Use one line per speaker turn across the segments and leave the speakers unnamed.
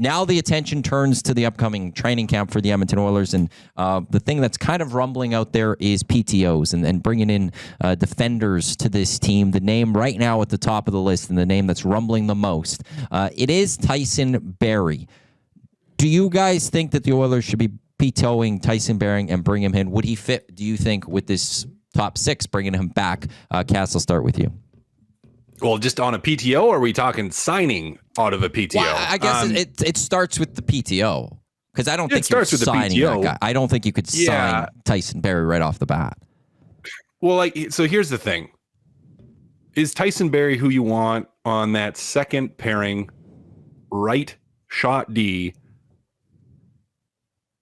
now the attention turns to the upcoming training camp for the Edmonton Oilers, and the thing that's kind of rumbling out there is PTOs and bringing in defenders to this team. The name right now at the top of the list and the name that's rumbling the most, it is Tyson Barrie. Do you guys think that the Oilers should be PTOing Tyson Barrie and bring him in? Would he fit, do you think, with this top six, bringing him back? Cass, I'll start with you.
Well, just on a PTO, or are we talking signing out of a PTO?
Well, I guess it starts with the PTO, because I don't think you're signing that guy. I don't think you could sign Tyson Barrie right off the bat.
Well, so here's the thing. Is Tyson Barrie who you want on that second pairing right shot D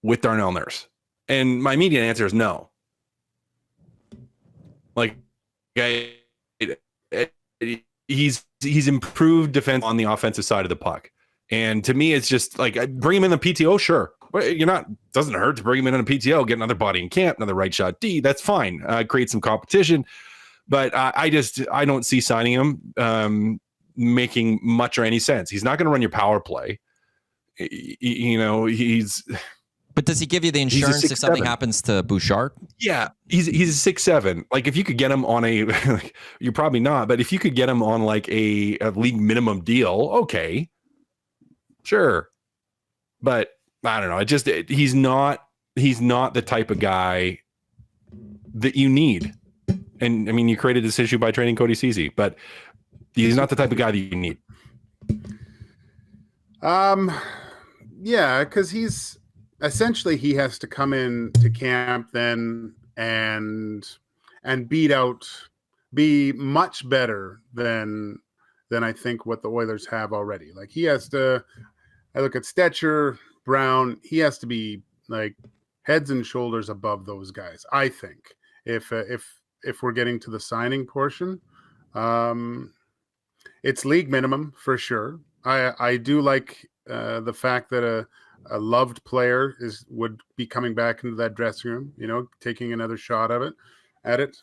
with Darnell Nurse? And my immediate answer is no. He's improved defense on the offensive side of the puck. And to me, it's just like, bring him in the PTO, sure. Doesn't hurt to bring him in a PTO, get another body in camp, another right shot D. That's fine. Create some competition. But I don't see signing him making much or any sense. He's not going to run your power play.
But does he give you the insurance if something happens to Bouchard?
Yeah, he's a 6'7". Like, if you could get him on you're probably not, but if you could get him on like a league minimum deal, okay, sure. But I don't know. He's not the type of guy that you need. And I mean, you created this issue by trading Cody Ceci, but he's not the type of guy that you need.
Yeah, because essentially he has to come in to camp then and be much better than I think what the Oilers have already. Like, he has to, I look at Stetcher, Brown, he has to be like heads and shoulders above those guys, I think, if we're getting to the signing portion. It's league minimum for sure. I do like the fact that a loved player would be coming back into that dressing room, taking another shot at it.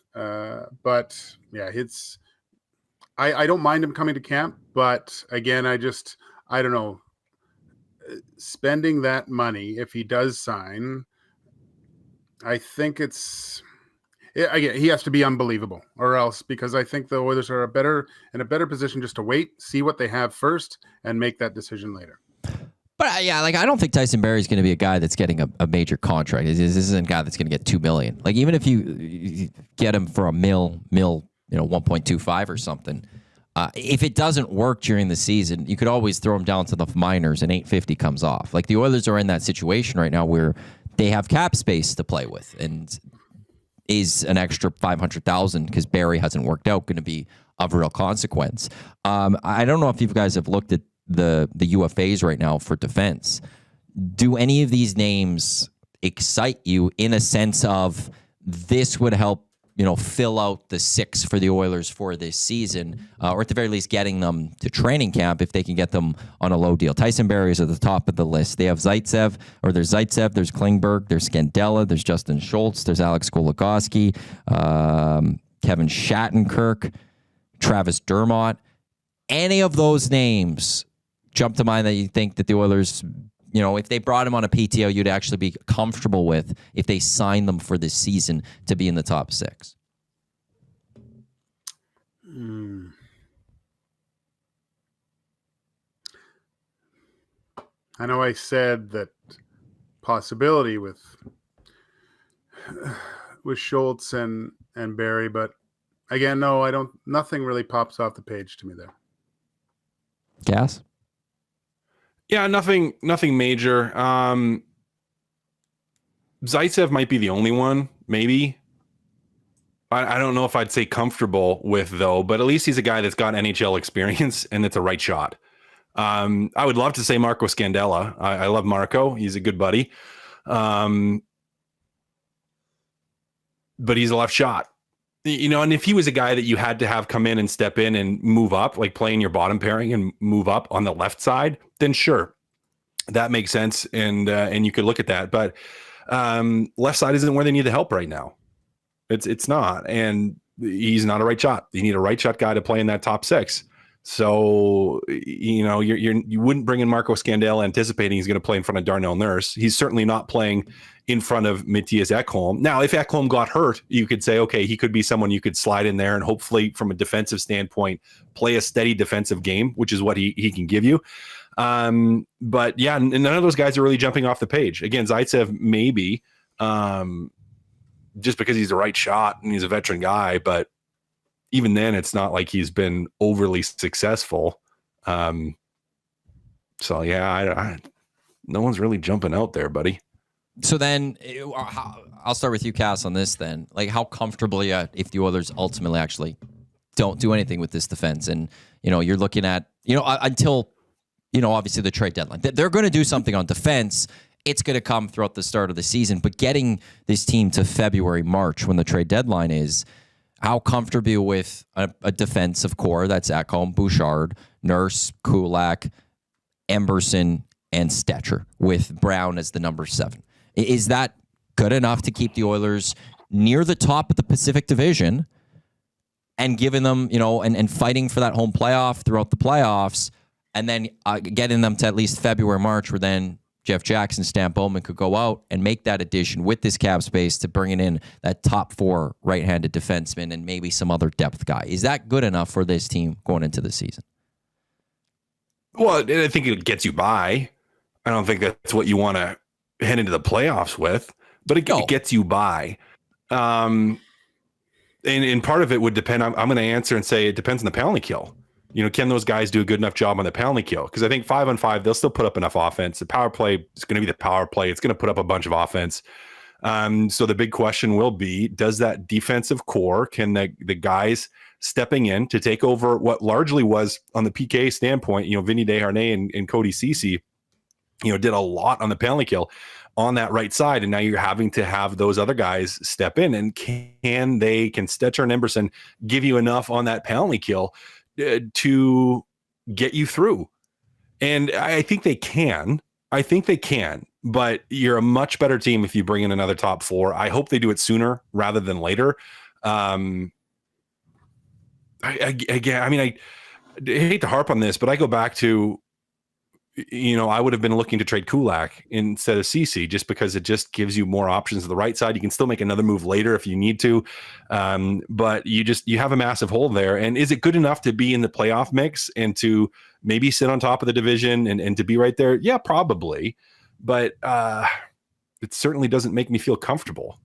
But yeah, I don't mind him coming to camp, but again, I don't know, spending that money, if he does sign, I think he has to be unbelievable, or else, because I think the Oilers are in a better position just to wait, see what they have first, and make that decision later.
But yeah, I don't think Tyson Barrie is going to be a guy that's getting a major contract. This isn't a guy that's going to get $2 million. Like, even if you get him for a mil, 1.25 or something, if it doesn't work during the season, you could always throw him down to the minors and $850 comes off. Like, the Oilers are in that situation right now where they have cap space to play with, and is an extra $500,000 because Barrie hasn't worked out going to be of real consequence. I don't know if you guys have looked at the UFAs right now for defense. Do any of these names excite you in a sense of this would help, fill out the six for the Oilers for this season, or at the very least getting them to training camp if they can get them on a low deal? Tyson Barrie is at the top of the list. They have there's Zaitsev, there's Klingberg, there's Scandella, there's Justin Schultz, there's Alex Goligoski, Kevin Shattenkirk, Travis Dermott. Any of those names jump to mind that you think that the Oilers, if they brought him on a PTO, you'd actually be comfortable with if they signed them for this season to be in the top six?
I know I said that possibility with Schultz and Barrie, but again, no, nothing really pops off the page to me there.
Gas?
Yeah, nothing major. Zaitsev might be the only one, maybe. I don't know if I'd say comfortable with, though, but at least he's a guy that's got NHL experience, and it's a right shot. I would love to say Marco Scandella. I love Marco. He's a good buddy. But he's a left shot. And if he was a guy that you had to have come in and step in and move up, like play in your bottom pairing and move up on the left side, then sure, that makes sense. And you could look at that, but left side isn't where they need the help right now. It's not. And he's not a right shot. You need a right shot guy to play in that top six. So, you wouldn't bring in Marco Scandella anticipating he's going to play in front of Darnell Nurse. He's certainly not playing in front of Matthias Ekholm. Now, if Ekholm got hurt, you could say, okay, he could be someone you could slide in there and hopefully from a defensive standpoint, play a steady defensive game, which is what he can give you. But yeah, none of those guys are really jumping off the page. Again, Zaitsev maybe, just because he's the right shot and he's a veteran guy, but even then it's not like he's been overly successful. So yeah, no one's really jumping out there, buddy.
So then I'll start with you, Cass, on this then. Like, how comfortably, if the Oilers ultimately actually don't do anything with this defense, and, you're looking at, until, obviously the trade deadline. They're going to do something on defense. It's going to come throughout the start of the season. But getting this team to February, March, when the trade deadline is, how comfortable with a defensive core that's Ekholm, Bouchard, Nurse, Kulak, Emberson, and Stetcher, with Brown as the number 7. Is that good enough to keep the Oilers near the top of the Pacific Division and giving them, and fighting for that home playoff throughout the playoffs, and then getting them to at least February, March, where then Jeff Jackson, Stan Bowman could go out and make that addition with this cap space to bringing in that top 4 right-handed defenseman and maybe some other depth guy? Is that good enough for this team going into the season?
Well, I think it gets you by. I don't think that's what you want to head into the playoffs with, but it gets you by. And part of it would depend. I'm going to answer and say it depends on the penalty kill. Can those guys do a good enough job on the penalty kill? Because I think 5-on-5, they'll still put up enough offense. The power play is going to be the power play. It's going to put up a bunch of offense. So the big question will be, does that defensive core, can the guys stepping in to take over what largely was on the PK standpoint, Vinny Desharnais and Cody Ceci, did a lot on the penalty kill on that right side. And now you're having to have those other guys step in. And can Stetcher and Emberson give you enough on that penalty kill to get you through? And I think they can. But you're a much better team if you bring in another top 4. I hope they do it sooner rather than later. I hate to harp on this, but I go back to, I would have been looking to trade Kulak instead of Ceci, just because it just gives you more options to the right side. You can still make another move later if you need to. But you have a massive hole there. And is it good enough to be in the playoff mix and to maybe sit on top of the division and to be right there? Yeah, probably. But it certainly doesn't make me feel comfortable.